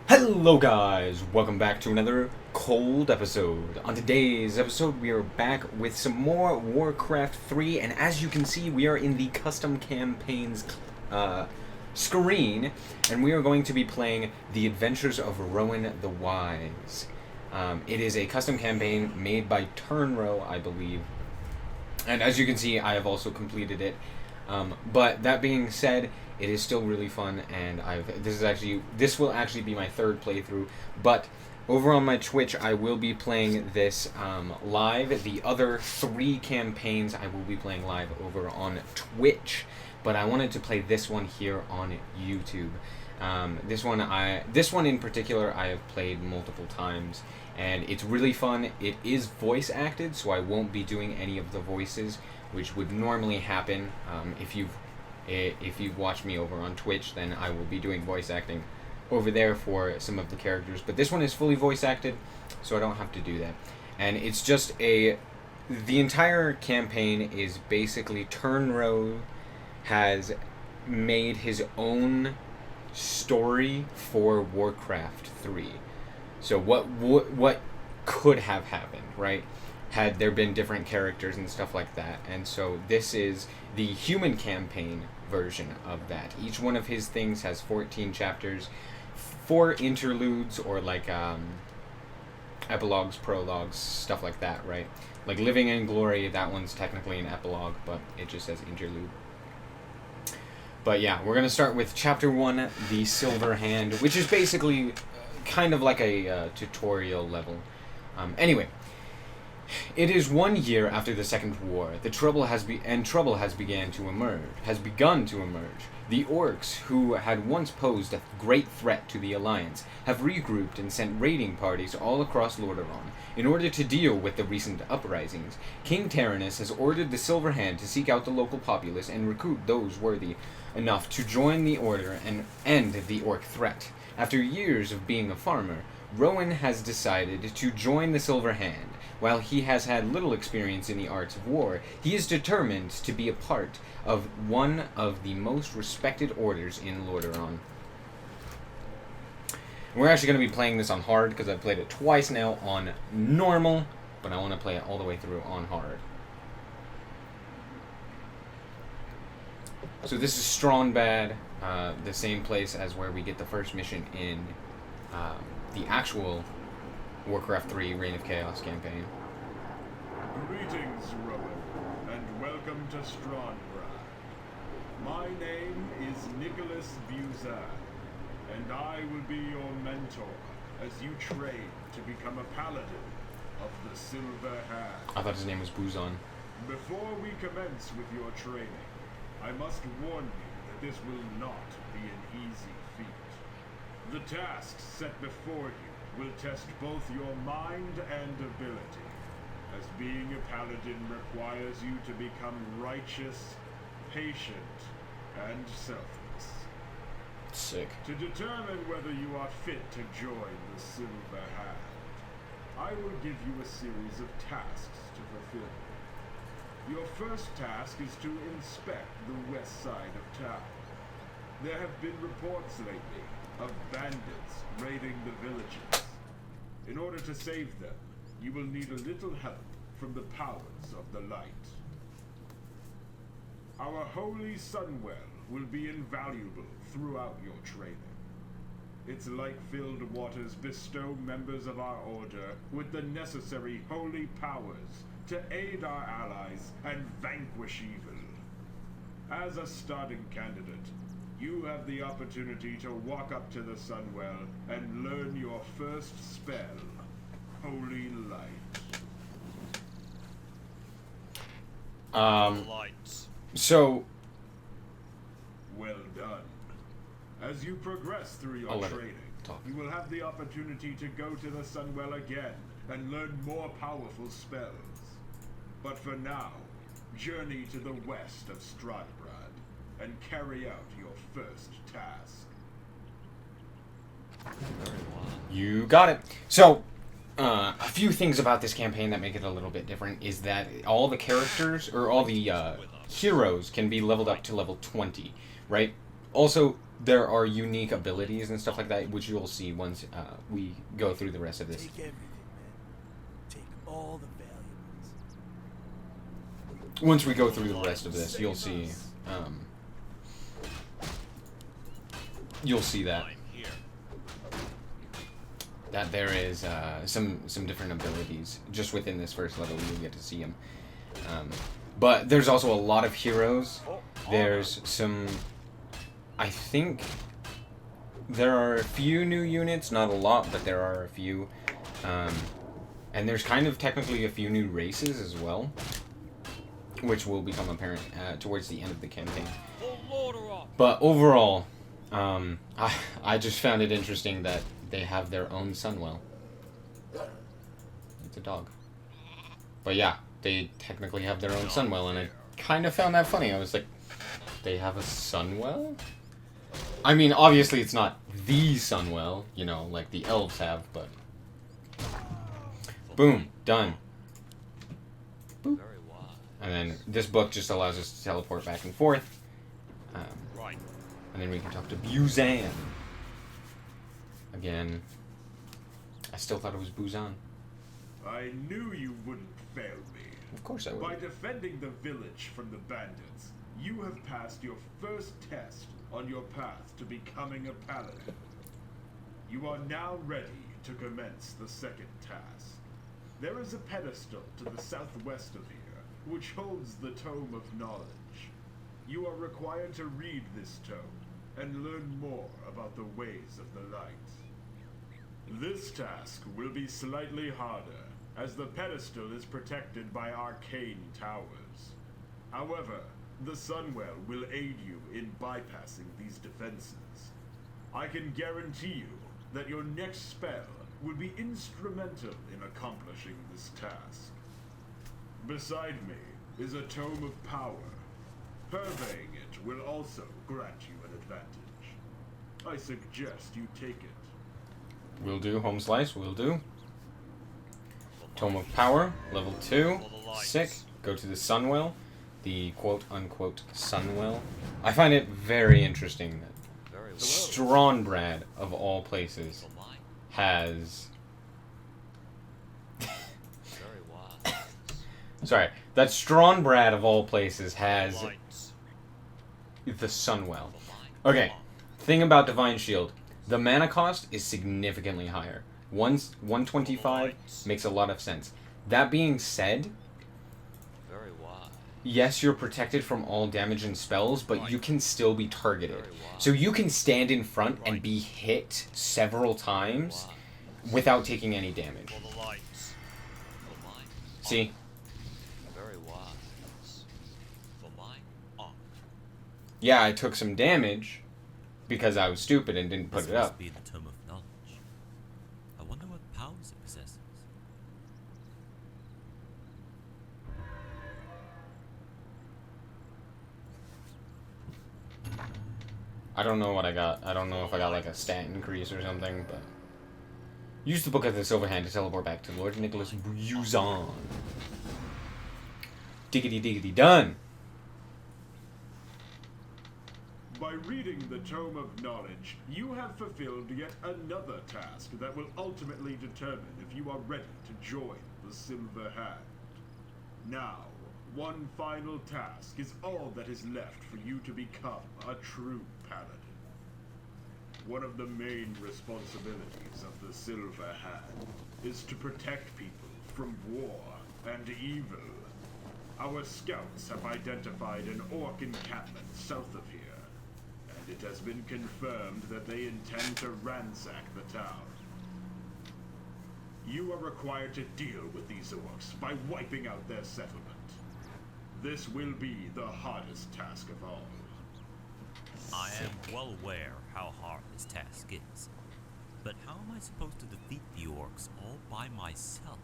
Hello guys, welcome back to another cold episode. On today's episode we are back with some more Warcraft 3, and as you can see we are in the custom campaigns screen, and we are going to be playing The Adventures of Rowan the Wise. It is a custom campaign made by Turnro, I believe, and as you can see I have also completed it. But that being said, it is still really fun, and this will actually be my third playthrough. But over on my Twitch, I will be playing this live. The other 3 campaigns I will be playing live over on Twitch, but I wanted to play this one here on YouTube. This one in particular I have played multiple times, and it's really fun. It is voice acted, so I won't be doing any of the voices, which would normally happen. If you've watched me over on Twitch, then I will be doing voice acting over there for some of the characters. But this one is fully voice acted, so I don't have to do that. And it's just the entire campaign is basically Turnro has made his own story for Warcraft 3. So what could have happened, right? Had there been different characters and stuff like that. And so this is the human campaign version of that. Each one of his things has 14 chapters, 4 interludes, or like epilogues, prologues, stuff like that, right? Like Living in Glory, that one's technically an epilogue, but it just says interlude. But yeah, we're going to start with Chapter 1, The Silver Hand, which is basically kind of like a tutorial level. Anyway, it is 1 year after the Second War. Trouble has begun to emerge. The orcs, who had once posed a great threat to the Alliance, have regrouped and sent raiding parties all across Lordaeron. In order to deal with the recent uprisings, King Tyrannus has ordered the Silver Hand to seek out the local populace and recruit those worthy enough to join the order and end the orc threat. After years of being a farmer, Rowan has decided to join the Silver Hand. While he has had little experience in the arts of war, he is determined to be a part of one of the most respected orders in Lordaeron. We're actually going to be playing this on hard because I've played it twice now on normal, but I want to play it all the way through on hard. So this is Strongbad, the same place as where we get the first mission in the actual Warcraft 3 Reign of Chaos campaign. Greetings, Rowan, and welcome to Strongbrad. My name is Nicholas Buzan, and I will be your mentor as you train to become a paladin of the Silver Hand. I thought his name was Buzan. Before we commence with your training, I must warn you that this will not be an easy feat. The tasks set before you will test both your mind and ability, as being a paladin requires you to become righteous, patient, and selfless. Sick. To determine whether you are fit to join the Silver Hand, I will give you a series of tasks to fulfill. Your first task is to inspect the west side of town. There have been reports lately of bandits raiding the villages. In order to save them, you will need a little help from the powers of the light. Our holy sunwell will be invaluable throughout your training. Its light-filled waters bestow members of our order with the necessary holy powers to aid our allies and vanquish evil. As a starting candidate, you have the opportunity to walk up to the Sunwell and learn your first spell, Holy Light. Lights. So... Well done. As you progress through your training, you will have the opportunity to go to the Sunwell again and learn more powerful spells. But for now, journey to the west of Strahd and carry out your first task. You got it. So, a few things about this campaign that make it a little bit different is that all the characters, or all the heroes, can be leveled up to level 20, right? Also, there are unique abilities and stuff like that, which you'll see once we go through the rest of this. Take everything, man. Take all the valuables. Once we go through the rest of this, you'll see. You'll see that there is some different abilities just within this first level. You'll get to see them. But there's also a lot of heroes. There's some. I think there are a few new units, not a lot, but there are a few. And there's kind of technically a few new races as well, which will become apparent towards the end of the campaign. But overall, I just found it interesting that they have their own Sunwell. It's a dog. But yeah, they technically have their own Sunwell, and I kind of found that funny. I was like, they have a Sunwell? I mean, obviously it's not the Sunwell, you know, like the elves have, but... Boom. Done. Boop. And then this book just allows us to teleport back and forth. And then we can talk to Buzan. Again, I still thought it was Buzan. I knew you wouldn't fail me. Of course I would. By defending the village from the bandits, you have passed your first test on your path to becoming a paladin. You are now ready to commence the second task. There is a pedestal to the southwest of here, which holds the Tome of Knowledge. You are required to read this tome and learn more about the ways of the light. This task will be slightly harder, as the pedestal is protected by arcane towers. However, the Sunwell will aid you in bypassing these defenses. I can guarantee you that your next spell will be instrumental in accomplishing this task. Beside me is a Tome of Power. Purveying it will also grant you an advantage. I suggest you take it. Will do. Home slice. Will do. Tome of Power. Level 2. Sick. Go to the Sunwell. The quote-unquote Sunwell. I find it very interesting that Strawnbrad, of all places, has... Sorry. That Strawnbrad, of all places, has the Sunwell. Okay. Thing about Divine Shield. The mana cost is significantly higher. 125 makes a lot of sense. That being said, yes, you're protected from all damage and spells, but you can still be targeted. So you can stand in front and be hit several times without taking any damage. See? Yeah, I took some damage because I was stupid and didn't put it up. Be the Tome of Knowledge. I wonder what powers it possesses. I don't know what I got. I don't know if I got like a stat increase or something, but... Use the Book of the Silver Hand to teleport back to Lord Nicholas Buzan. Diggity diggity done! By reading the Tome of Knowledge, you have fulfilled yet another task that will ultimately determine if you are ready to join the Silver Hand. Now, one final task is all that is left for you to become a true paladin. One of the main responsibilities of the Silver Hand is to protect people from war and evil. Our scouts have identified an orc encampment south of here. It has been confirmed that they intend to ransack the town. You are required to deal with these orcs by wiping out their settlement. This will be the hardest task of all. I am well aware how hard this task is. But how am I supposed to defeat the orcs all by myself?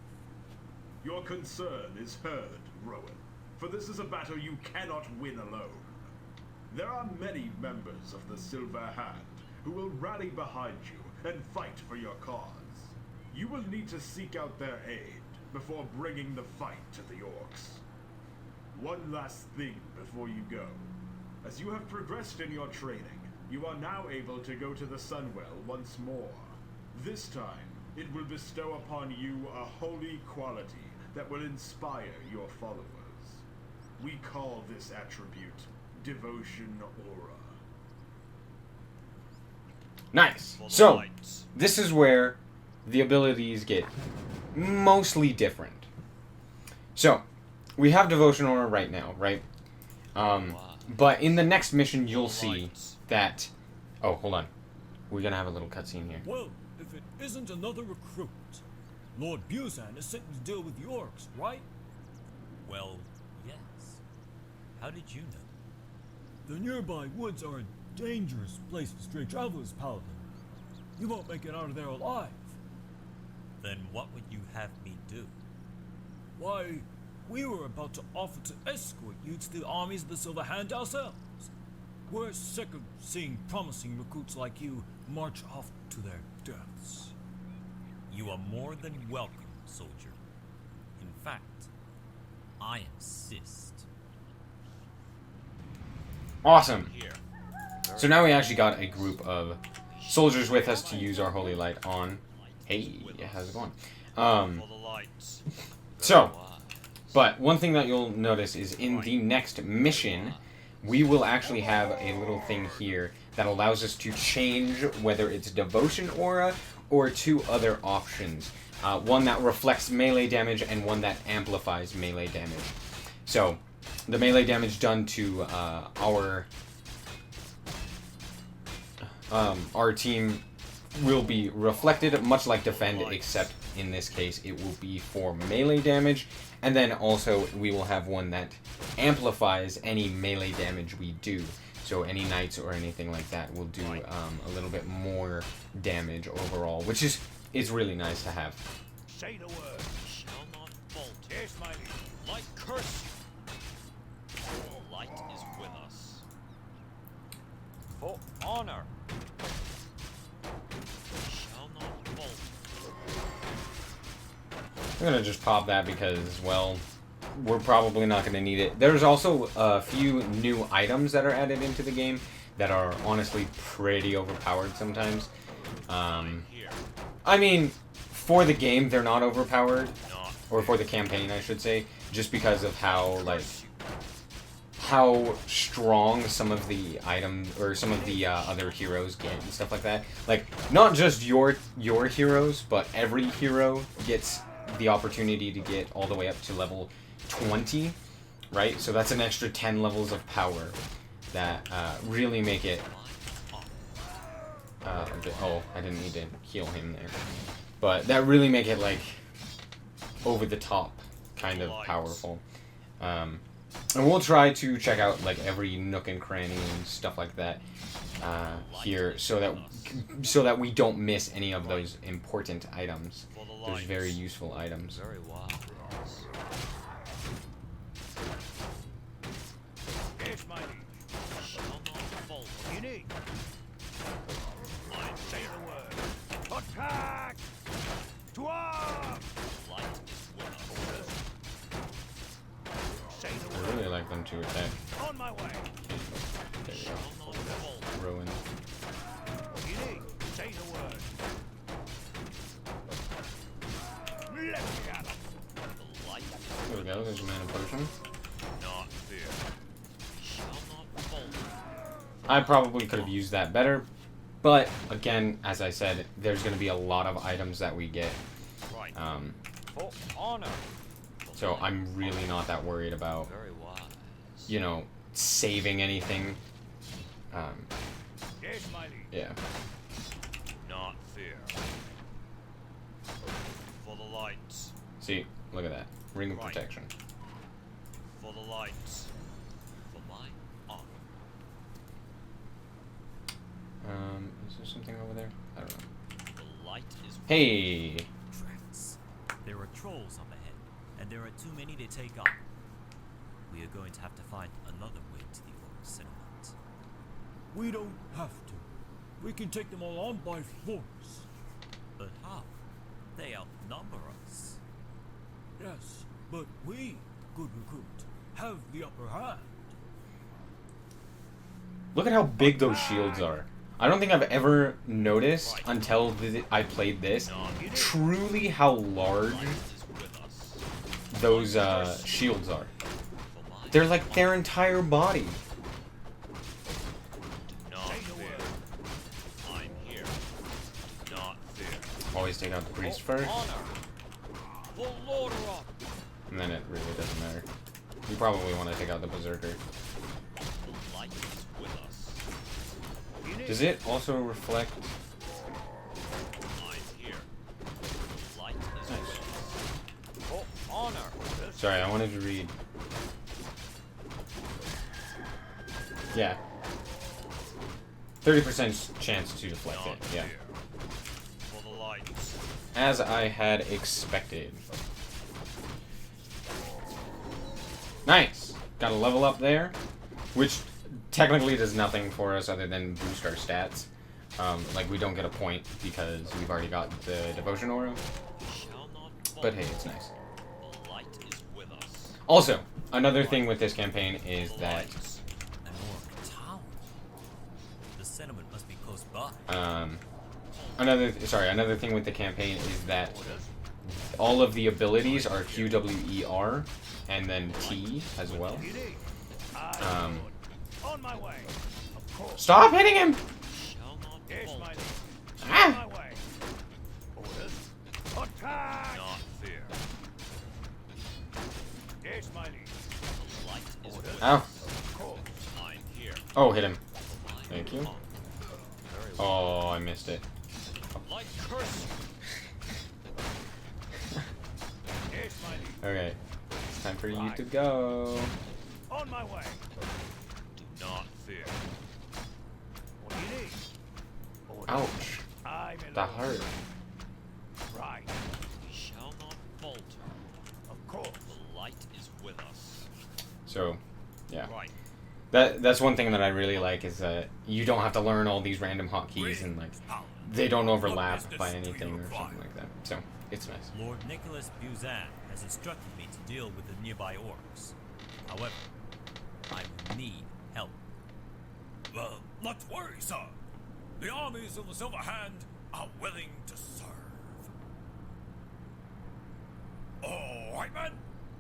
Your concern is heard, Rowan, for this is a battle you cannot win alone. There are many members of the Silver Hand who will rally behind you and fight for your cause. You will need to seek out their aid before bringing the fight to the orcs. One last thing before you go. As you have progressed in your training, You are now able to go to the Sunwell once more. This time, it will bestow upon you a holy quality that will inspire your followers. We call this attribute Devotion Aura. Nice. So, this is where the abilities get mostly different. So, we have Devotion Aura right now, right? But in the next mission, you'll see that... Oh, hold on. We're gonna have a little cutscene here. Well, if it isn't another recruit, Lord Busan is sitting to deal with the orcs, right? Well, yes. How did you know? The nearby woods are a dangerous place for stray travelers, Paladin. You won't make it out of there alive. Then what would you have me do? Why, we were about to offer to escort you to the armies of the Silver Hand ourselves. We're sick of seeing promising recruits like you march off to their deaths. You are more than welcome, soldier. In fact, I insist. Awesome. So now we actually got a group of soldiers with us to use our Holy Light on. Hey, how's it going? But one thing that you'll notice is in the next mission, we will actually have a little thing here that allows us to change whether it's Devotion Aura or two other options. One that reflects melee damage and one that amplifies melee damage. So, the melee damage done to our team will be reflected, much like Defend, except in this case it will be for melee damage. And then also we will have one that amplifies any melee damage we do. So any knights or anything like that will do a little bit more damage overall, which is really nice to have. Say the word. Shall not fault. Yes, my liege. Light curse you. The light is with us. For honor. Shall not fault. I'm gonna just pop that because, well, we're probably not gonna need it. There's also a few new items that are added into the game that are honestly pretty overpowered sometimes. I mean, for the game, they're not overpowered, or for the campaign, I should say, just because of how strong some of the items or some of the other heroes get and stuff like that. Like, not just your heroes, but every hero gets the opportunity to get all the way up to level 20, right? So that's an extra 10 levels of power that really make it oh, I didn't need to heal him there, but that really make it like over the top kind of powerful. And we'll try to check out like every nook and cranny and stuff like that here, so that we don't miss any of those important items. Those very useful items. Very wise. Yes, my liege. Shall not fault. What do you need? I say the word. Attack! To arms! Light is with us. Say the word. I really like them to attack. On my way. There we Shall not fault. go. Rowan. What do you need? Say the word. Let me at it. The light is There we go. There's a mana potion. not fear. Shall not fault. I probably could have used that better, but again, as I said, there's going to be a lot of items that we get. Right. For honor. So I'm really not that worried about, Very wise. you know, saving anything. Yes, my liege. Yeah. Not fear. For the lights. See, look at that. Ring of Right. protection. For the lights. For my honor. Is there something over there? I don't know. The light is Hey! Tracks. There are trolls up ahead, and there are too many to take on. We are going to have to find another way to the orc settlement. We don't have to. We can take them all on by force. But how? They outnumber us. Yes, but we, good recruit, have the upper hand. Look at how big those shields are. I don't think I've ever noticed until I played this truly how large those shields are. They're like their entire body. Always take out the priest first. And then it really doesn't matter. You probably want to take out the berserker. Does it also reflect? Nice. Sorry, I wanted to read. Yeah. 30% chance to deflect it, yeah. As I had expected. Nice! Got a level up there, which technically does nothing for us other than boost our stats. Like, we don't get a point because we've already got the devotion aura. But hey, it's nice. Also, another thing with this campaign is that the settlement must be close by. Another thing with the campaign is that all of the abilities are QWER and then T as well. On my way. Of course. Stop hitting him! Yes, my lady. Ah! On my way. Orders. Attack! Not fear. Yes, my lady. Orders. Ow. Of course. I'm here. Oh, hit him. Thank you. Oh, I missed it. Like curse. Yes, my lady. Okay. It's time for you to go. On my way. Do not fear. What do you need? Orders. Ouch. I'm in That order. hurt. Right. We shall not falter. Of course. The light is with us. So, yeah. Right. That's one thing that I really like is that you don't have to learn all these random hotkeys and like they don't overlap by anything or something like that. So it's nice. Lord Nicholas Buzan has instructed me to deal with the nearby orcs. However, I will need help. Well, not to worry, sir. The armies of the Silver Hand are willing to serve. All right, men.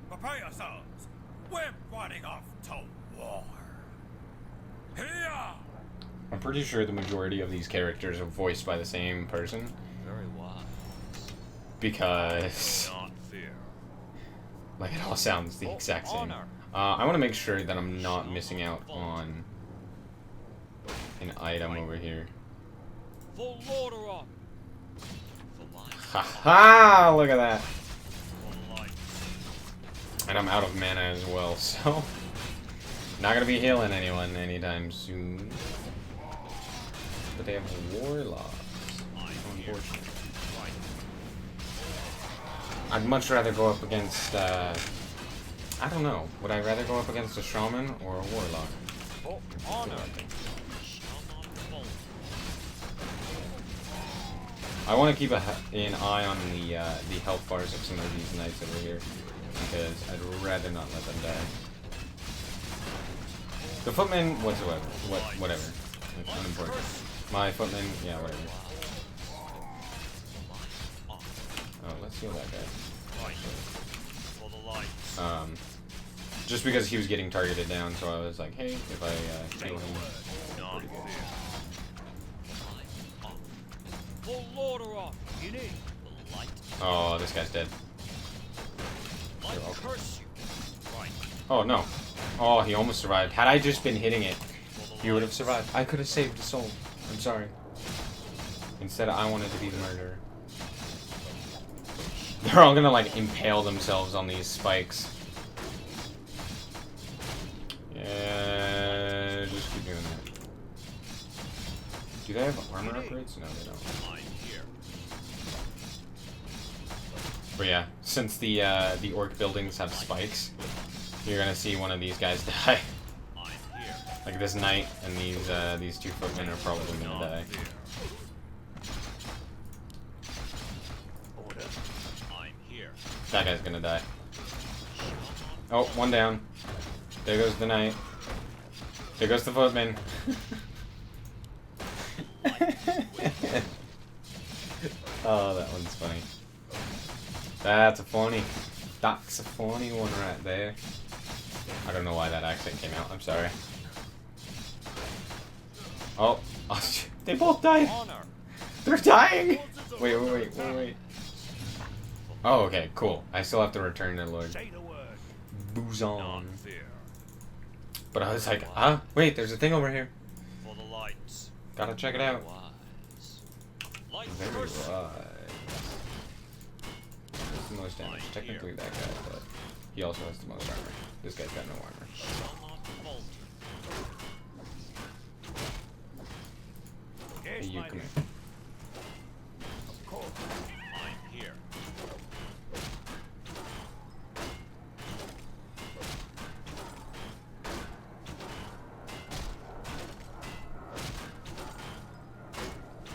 Prepare yourselves. We're riding off to war. Here! I'm pretty sure the majority of these characters are voiced by the same person Very wise. because Not fear. like it all sounds the exact same. I want to make sure that I'm not missing out on an item over here. Full order on. For life. Haha! Look at that. For life. And I'm out of mana as well, so not gonna be healing anyone anytime soon. But they have warlocks. Unfortunately. I'd much rather go up against I don't know. Would I rather go up against a shaman or a warlock? For honor. Shall not falter. I want to keep an eye on the health bars of some of these knights over here because I'd rather not let them die. The footmen, whatever. Like, unimportant. My footmen, yeah, whatever. Oh, let's heal that guy. For the light. Just because he was getting targeted down, so I was like, hey, if I heal him. Not fear. Full order on. You need. The light. Oh, this guy's dead. Light You're welcome. curse you. Right. Oh, no. Oh, he almost survived. Had I just been hitting it, he would have survived. I could have saved a soul. I'm sorry. Instead, I wanted to be the murderer. They're all gonna, like, impale themselves on these spikes. Yeah, just keep doing that. Do they have armor upgrades? No, they don't. I'm here. But yeah, since the orc buildings have spikes, you're gonna see one of these guys die. I'm here. Like this knight and these two footmen are probably gonna die. Fear. Order. I'm here. That guy's gonna die. Oh, one down. There goes the knight. There goes the footman. Oh, that one's funny. That's a funny one right there. I don't know why that accent came out. I'm sorry. Oh, they both died. Honor. They're dying. Wait. Oh, okay, cool. I still have to return to Lord Say the word. Boozon. Not fear. But I was like, wait, there's a thing over here. For the lights. Gotta check it out. Wise. Light Very first. wise. That's the most damage. Technically that guy, but he also has the most armor. This guy's got no armor. Shall not falter. Hey, Yes, you my come liege. here. Of course. I'm here.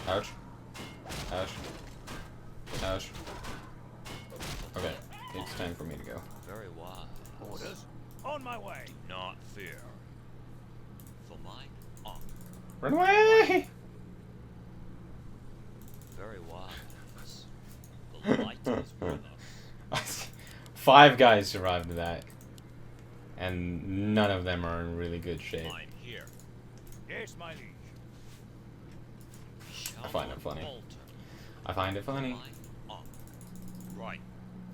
Ouch. Ouch. Ouch. Okay, it's time for me to go. Very wise. Orders. On my way. Not fear. For my honor. Run away! Very wise. The light is with us. 5 guys survived that. And none of them are in really good shape. I'm here. Yes, my liege. Shall I find it not funny. falter. I find it funny. My honor. Right.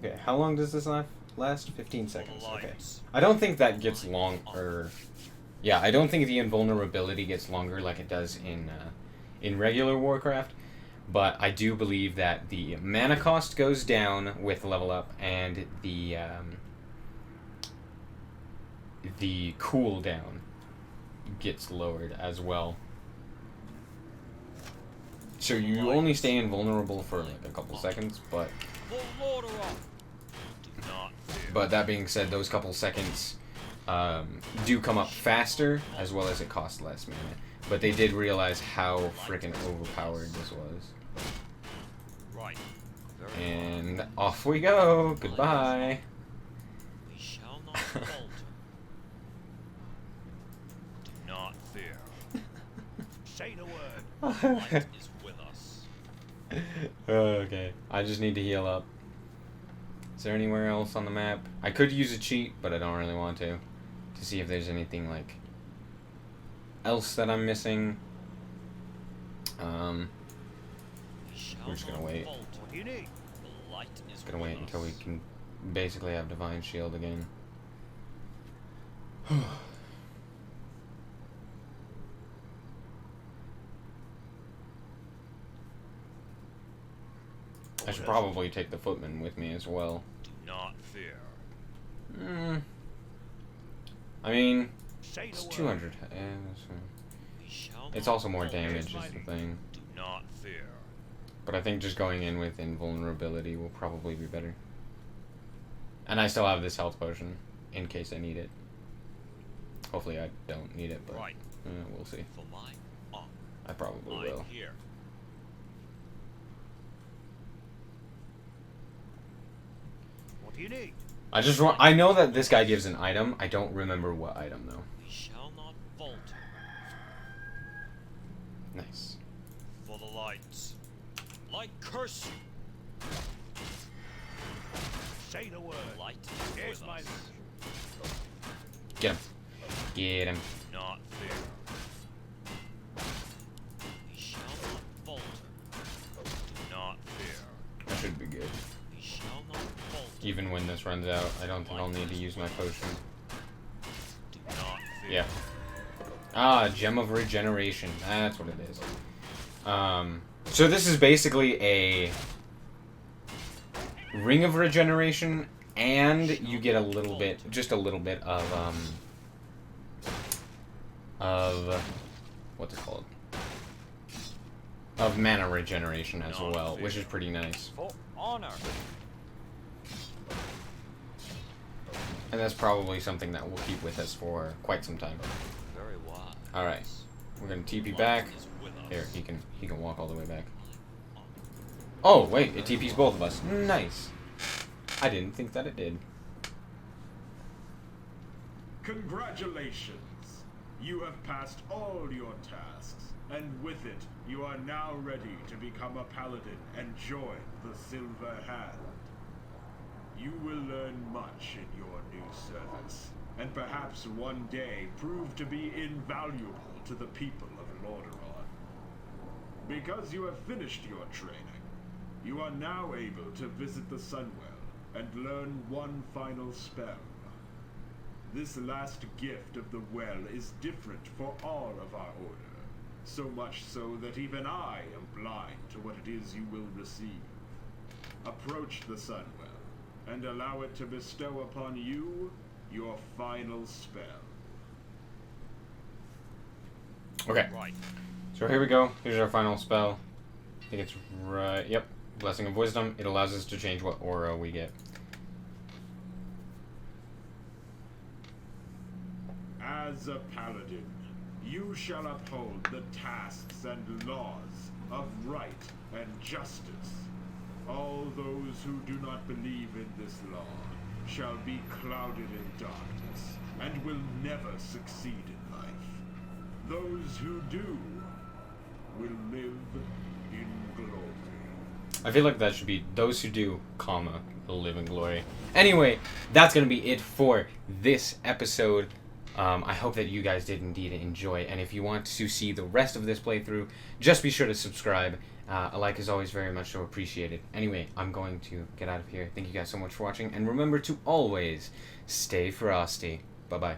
Okay, how long does this last? 15 For seconds. the Okay. lights. I don't think that gets long, or yeah, I don't think the invulnerability gets longer like it does in regular Warcraft, but I do believe that the mana cost goes down with level up, and the cooldown gets lowered as well. So you only stay invulnerable for like a couple seconds, but Full order up. Do not fear. But that being said, those couple seconds do come up faster, as well as it costs less mana. But they did realize how freaking overpowered this was. Right. Very And off we go. Goodbye. We shall not falter. Do not fear. Say the word. Light is with us. Okay. I just need to heal up. Is there anywhere else on the map? I could use a cheat, but I don't really want to see if there's anything like else that I'm missing. We shall We're just gonna not wait. falter. What do you need? The light is Gonna with wait until we us. can basically have Divine Shield again. I should probably take the footman with me as well. Do not fear. I mean, Say it's the word. 200. We shall It's not also more falter. damage is the thing. Do not fear. But I think just going in with invulnerability will probably be better. And I still have this health potion in case I need it. Hopefully I don't need it, but Right. we'll see. For my honor. I probably I'm will. here. What do you need? I know that this guy gives an item. I don't remember what item though. We shall not falter. Nice. For the lights. Light curse you. Say the word. Light is Yes, with my us. liege. Get him. Get him. Do not fear. We shall not falter. Do not fear. That should be good. We shall not falter. Even when this runs out, I don't think I'll need to use my potion. Do not fear. Yeah. Ah, Gem of Regeneration. That's what it is. So this is basically a Ring of Regeneration, and you get a little bit, just a little bit of what's it called? Of mana regeneration as well, which is pretty nice. For honor. And that's probably something that we'll keep with us for quite some time. Very wise. Alright. We're gonna TP Light back. is with us. Here, he can walk all the way back. Oh, wait, it TPs both of us. Nice. I didn't think that it did. Congratulations. You have passed all your tasks, and with it, you are now ready to become a paladin and join the Silver Hand. You will learn much in your new service, and perhaps one day prove to be invaluable to the people of Lordaeron. Because you have finished your training, you are now able to visit the Sunwell and learn one final spell. This last gift of the well is different for all of our order, so much so that even I am blind to what it is you will receive. Approach the Sunwell, and allow it to bestow upon you your final spell. Okay. Right. So here we go. Here's our final spell. I think it's right. Yep. Blessing of Wisdom. It allows us to change what aura we get. As a paladin, you shall uphold the tasks and laws of right and justice. All those who do not believe in this law shall be clouded in darkness and will never succeed in life. Those who do will live in glory. I feel like that should be those who do, comma, will live in glory. Anyway, that's going to be it for this episode. I hope that you guys did indeed enjoy, and if you want to see the rest of this playthrough, just be sure to subscribe. A like is always very much so appreciated. Anyway, I'm going to get out of here. Thank you guys so much for watching, and remember to always stay frosty. Bye-bye.